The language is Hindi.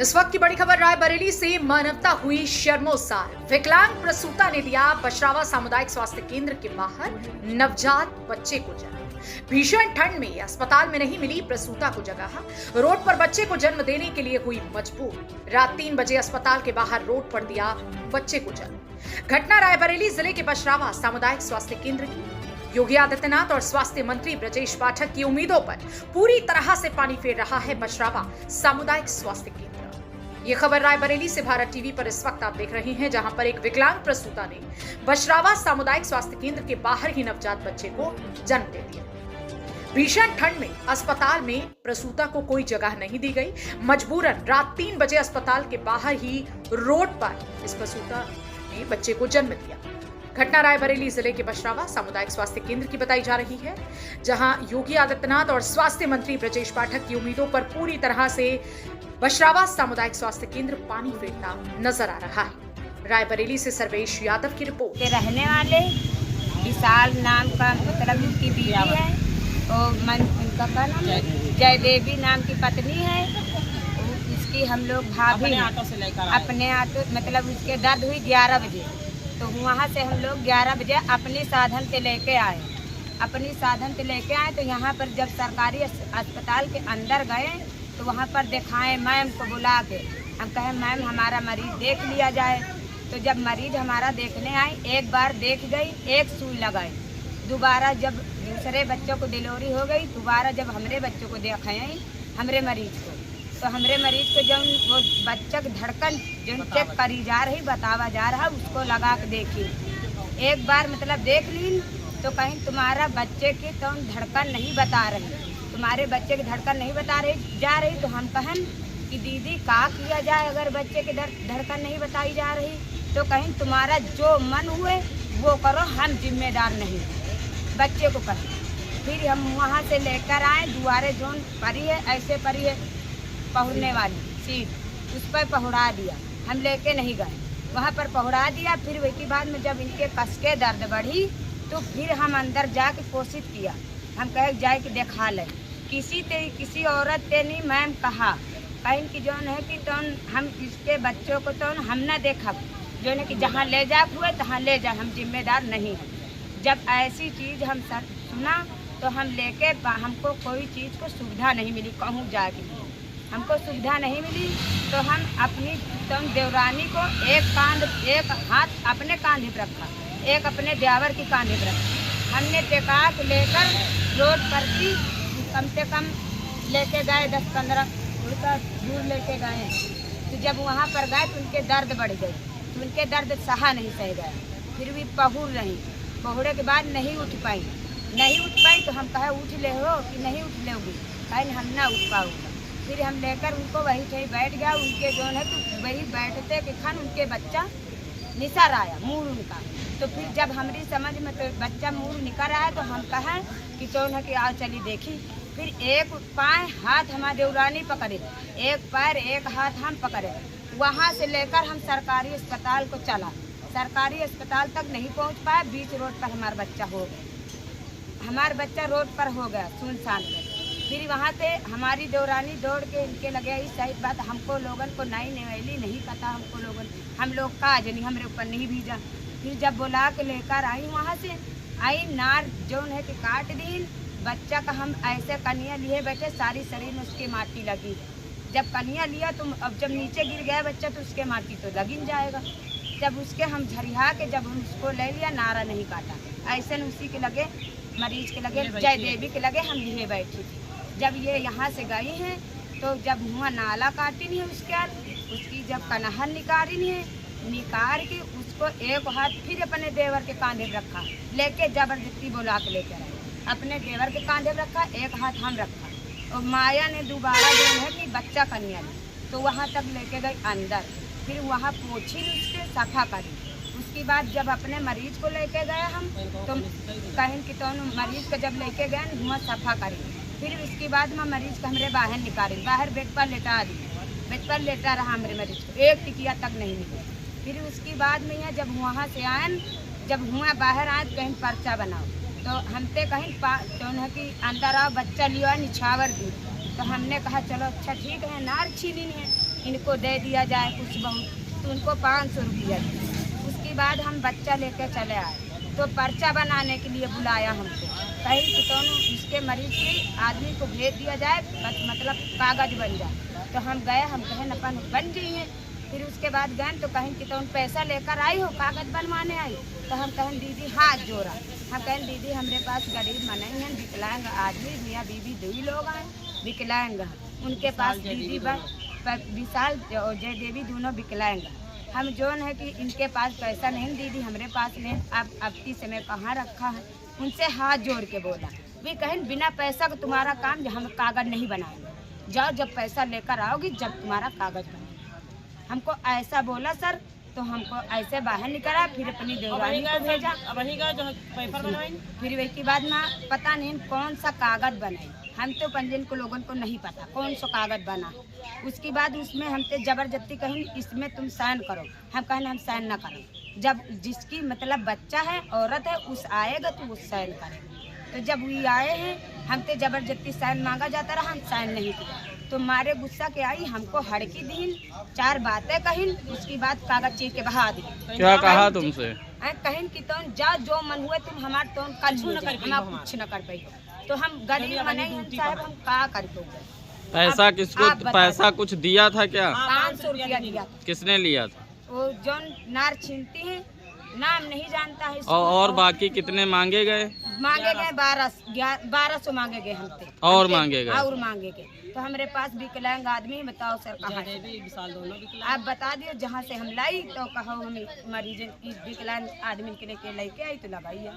इस वक्त की बड़ी खबर रायबरेली से मानवता हुई शर्मोसार। विकलांग प्रसूता ने दिया बशरावा सामुदायिक स्वास्थ्य केंद्र के बाहर नवजात बच्चे को जन्म। भीषण ठंड में अस्पताल में नहीं मिली प्रसूता को जगह, रोड पर बच्चे को जन्म देने के लिए हुई मजबूर। रात 3 बजे अस्पताल के बाहर रोड पर दिया बच्चे को जन्म। घटना रायबरेली जिले के बशरावा सामुदायिक स्वास्थ्य केंद्र की। योगी आदित्यनाथ और स्वास्थ्य मंत्री ब्रजेश पाठक की उम्मीदों पर पूरी तरह से पानी फेर रहा है बशरावा सामुदायिक स्वास्थ्य केंद्र। ये खबर रायबरेली से भारत टीवी पर इस वक्त आप देख रहे हैं, जहां पर एक विकलांग प्रसूता ने बशरावा सामुदायिक स्वास्थ्य केंद्र के बाहर ही नवजात बच्चे को जन्म दे दिया। भीषण ठंड में अस्पताल में प्रसूता को कोई जगह नहीं दी गई। मजबूरन रात 3 बजे अस्पताल के बाहर ही रोड पर इस प्रसूता ने बच्चे को जन्म दिया। घटना रायबरेली जिले के बशरावा सामुदायिक स्वास्थ्य केंद्र की बताई जा रही है, जहां योगी आदित्यनाथ और स्वास्थ्य मंत्री ब्रजेश पाठक की उम्मीदों पर पूरी तरह से बशरावा सामुदायिक स्वास्थ्य केंद्र पानी फेरता नजर आ रहा है। रायबरेली से सर्वेश यादव की रिपोर्ट। रहने वाले विशाल नाम का मतलब उनकी बीवी है और उनका क्या नाम है, जयदेवी नाम की पत्नी है। इसकी हम लोग भाभी अपने ऑटो मतलब उसके दर्द हुई 11 बजे, तो वहाँ से हम लोग 11 बजे अपने साधन से लेके आए। तो यहाँ पर जब सरकारी अस्पताल के अंदर गए तो वहाँ पर दिखाएं मैम को बुला के। हम कहें मैम हमारा मरीज देख लिया जाए। तो जब मरीज हमारा देखने आई, एक बार देख गई, एक सुई लगाई। दोबारा जब दूसरे बच्चों को डिलीवरी हो गई, दोबारा जब हमारे बच्चों को देखाएं हमारे मरीज को, तो हमारे मरीज को जब वो बच्चा की धड़कन जो चेक करी जा रही बतावा जा रहा, उसको लगा के देखी। एक बार मतलब देख ली तो कहीं तुम्हारा बच्चे की तो धड़कन नहीं बता रही, तुम्हारे बच्चे की धड़कन नहीं बता रही जा रही। तो हम कहें कि दीदी क्या किया जाए अगर बच्चे की धड़कन नहीं बताई जा रही। तो कहीं तुम्हारा जो मन हुए वो करो, हम जिम्मेदार नहीं, बच्चे को कहें। फिर हम वहाँ से लेकर आए, दुआरे जोन परी है ऐसे परी है पहुँचने वाली सीट, उस पर पहुँचा दिया। हम लेके नहीं गए, वहाँ पर पहुँचा दिया। फिर उसके बाद में जब इनके कस के दर्द बढ़ी तो फिर हम अंदर जाके कोशिश किया। हम कहे जाए कि देखा ले, किसी औरत ने नहीं मैम कहा कहीं की जौन है कि तो हम इसके बच्चों को तो हम ना देखा, जो है कि जहाँ ले जा हुए तहाँ ले जा, हम जिम्मेदार नहीं हैं। जब ऐसी चीज़ हम सुना तो हम लेके हमको कोई चीज़ को सुविधा नहीं मिली, कहूँ जाके हमको सुविधा नहीं मिली। तो हम अपनी तो देवरानी को एक हाथ अपने कांधे पर रखा, एक अपने देवर की कांधे पर रखा। हमने टेकाक लेकर रोड पर भी कम से कम लेके गए 10-15 दूर लेके गए। तो जब वहाँ पर गए तो उनके दर्द बढ़ गए, तो उनके दर्द सहा नहीं सह गया। फिर भी पहुर रही, पहुड़े के बाद नहीं उठ पाई। तो हम कहे उठ ले हो कि नहीं उठ लेगी, कहीं हम ना उठ पाऊँगा। फिर हम लेकर उनको वही कहीं बैठ गया। उनके जो है तो वही बैठते के खन उनके बच्चा निसर आया मुँह उनका। तो फिर जब हमारी समझ में तो बच्चा मुँह निकल आया तो हम कहें कि चौन है कि आओ चली देखी। फिर एक पाँव हाथ हमारे देवरानी पकड़े, एक पैर एक हाथ हम पकड़े। वहाँ से लेकर हम सरकारी अस्पताल को चला, सरकारी अस्पताल तक नहीं पहुँच पाया। बीच रोड पर हमारा बच्चा हो गया, हमारा बच्चा रोड पर हो गया सुनसान में। फिर वहाँ से हमारी देवरानी दौड़ के इनके लगे। इस सही बात हमको लोगन को नहीं पता, हमको लोगन हम लोग का जनी हमारे ऊपर नहीं भेजा। फिर जब बुला के लेकर आई, वहाँ से आई नार जौन है कि काट दी बच्चा का। हम ऐसे कनिया लिए बैठे, सारी शरीर में उसके माटी लगी। जब कनिया लिया तो अब जब नीचे गिर गया बच्चा तो उसके माटी तो लग ही जाएगा। जब उसके हम झरिया के जब हम उसको ले लिया, नारा नहीं काटा। ऐसे उसी के लगे मरीज के लगे, जयदेवी के लगे हम लिए बैठी थी। जब ये यहाँ से गई हैं तो जब हुआ नाला काटी नहीं है उसकी जब कनहर निकाली नहीं है, निकाल के उसको एक हाथ फिर अपने देवर के कांधे पर रखा, लेके जबरदस्ती बुला के लेकर आए। अपने देवर के कांधे पर रखा, एक हाथ हम रखा। और माया ने दोबारा जो है कि बच्चा कन्या ली तो वहाँ तक लेके गई अंदर। फिर वहाँ पोछी उसके सफा करी। उसके बाद जब अपने मरीज को लेके गए हम तो कहीं कि तो मरीज को जब लेके गए वहाँ सफा करी। फिर उसके बाद में मरीज को हमारे बाहर निकाली, बाहर बेड पर लेटा दी। बेड पर लेटा रहा हमारे मरीज को, एक टिकिया तक नहीं मिली। फिर उसके बाद में जब वहाँ से आए, जब हुआ बाहर आए तो कहीं पर्चा बनाओ, तो हमसे कहीं तो है कि अंदर आओ बच्चा लियो निछावर दी। तो हमने कहा चलो अच्छा ठीक है, नार छीनी है। इनको दे दिया जाए कुछ बहुत, तो उनको 500 रुपया दिए। उसके बाद हम बच्चा लेकर चले आए तो पर्चा बनाने के लिए बुलाया हमको, कहीं कि तो इसके मरीज के आदमी को भेज दिया जाए, मतलब कागज बन जाए। तो हम गए, हम कहें अपन बन जाइए। फिर उसके बाद गए तो कहीं कि तो पैसा लेकर आई हो, कागज बनवाने आई। तो हम कहें दीदी हाथ जोड़ा, हम कहें दीदी हमारे पास गरीब मनाई हैं, विकलांग आदमी, मियाँ बीवी 2 लोग हैं, विकलांग हैं, उनके पास दीदी विशाल और जय देवी दोनों विकलांग हैं। हम जोन है कि इनके पास पैसा नहीं दीदी, हमारे पास नहीं, अब की समय कहाँ रखा है। उनसे हाथ जोड़ के बोला, वे कहें बिना पैसा का तुम्हारा काम, हम कागज नहीं बनाएंगे, जाओ जब पैसा लेकर आओगी जब तुम्हारा कागज बनाएंगे। हमको ऐसा बोला सर, तो हमको ऐसे बाहर निकला, फिर अपनी देवरानी को भेजा, फिर वही के बाद ना पता नहीं कौन सा कागज बनाई, हम तो पंजीयन को लोगों को नहीं पता कौन सा कागज बना। उसके बाद उसमें हमसे जबरदस्ती कहीं इसमें तुम साइन करो, हम कहें हम साइन ना करें, जब जिसकी मतलब बच्चा है, औरत है, उस आएगा तो उस साइन करें। तो जब वो आए हैं, हमसे जबरदस्ती साइन मांगा जाता रहा, हम साइन नहीं किया। तो मारे गुस्सा के आई, हमको हड़की दीन, 4 बातें कहीं, उसके बाद कागज चीर के बहा दी। क्या कहा तुमसे? कहीं कि तुम जा जो मन हुए तुम हमारे तो कल हम कुछ न कर पाई। तो हम गरीब मने साहब, हम का कर पाओगे। पैसा किसको, पैसा कुछ दिया था क्या? 500 रुपया दिया। किसने लिया था? वो जौन नार छीनती है, नाम नहीं जानता है। और बाकी कितने मांगे गए? मांगे गए 1200 मांगे गए हमसे, और मांगे गए? और मांगे गए। तो हमारे पास विकलांग आदमी, बताओ सर कहाँ है? आप बता दियो जहाँ से हम लाई, तो कहो हम मरीज विकलांग आदमी के लेके आई तो लगाइए।